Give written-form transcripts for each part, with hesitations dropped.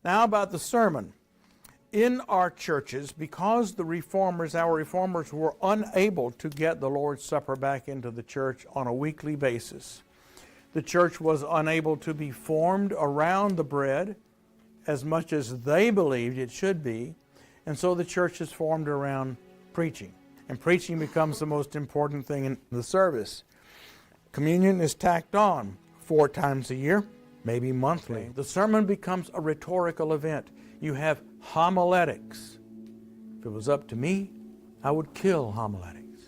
Now about the sermon. In our churches, because our reformers were unable to get the Lord's Supper back into the church on a weekly basis, the church was unable to be formed around the bread as much as they believed it should be, and so the church is formed around preaching. And preaching becomes the most important thing in the service. Communion is tacked on 4 times a year, maybe monthly. The sermon becomes a rhetorical event. You have homiletics. If it was up to me, I would kill homiletics.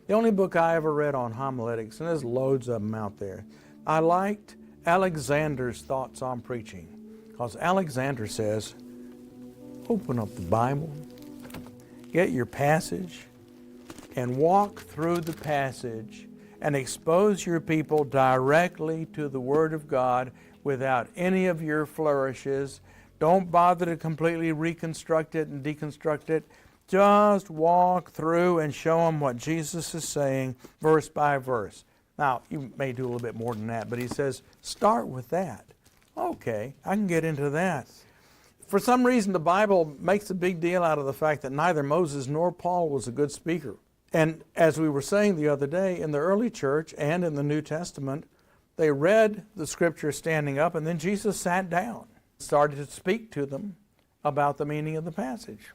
The only book I ever read on homiletics, and there's loads of them out there, I liked Alexander's thoughts on preaching. Because Alexander says, open up the Bible, get your passage, and walk through the passage and expose your people directly to the Word of God without any of your flourishes. Don't bother to completely reconstruct it and deconstruct it. Just walk through and show them what Jesus is saying verse by verse. Now, you may do a little bit more than that, but he says, start with that. Okay, I can get into that. For some reason, the Bible makes a big deal out of the fact that neither Moses nor Paul was a good speaker. And as we were saying the other day, in the early church and in the New Testament, they read the Scripture standing up, and then Jesus sat down, started to speak to them about the meaning of the passage.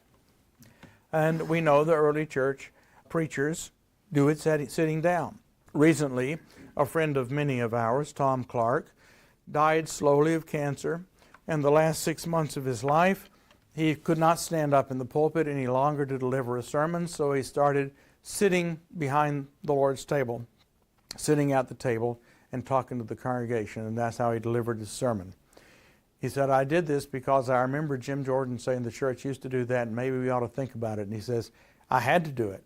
And we know the early church preachers do it sitting down. Recently, a friend of many of ours, Tom Clark, died slowly of cancer, and the last 6 months of his life, he could not stand up in the pulpit any longer to deliver a sermon, so he started sitting behind the Lord's table, sitting at the table and talking to the congregation, and that's how he delivered his sermon. He said, I did this because I remember Jim Jordan saying the church used to do that, and maybe we ought to think about it. And he says, I had to do it.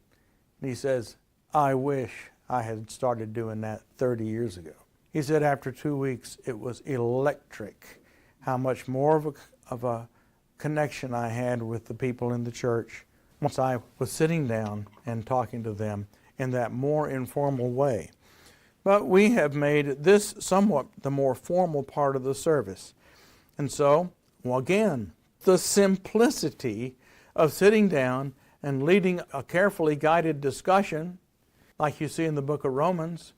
And he says, I wish I had started doing that 30 years ago. He said after 2 weeks, it was electric how much more of a connection I had with the people in the church once I was sitting down and talking to them in that more informal way. But we have made this somewhat the more formal part of the service. And so, well, again, the simplicity of sitting down and leading a carefully guided discussion, like you see in the book of Romans,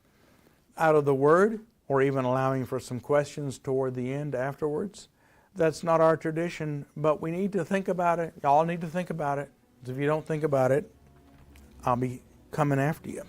out of the Word, or even allowing for some questions toward the end afterwards. That's not our tradition, but we need to think about it. Y'all need to think about it. If you don't think about it, I'll be coming after you.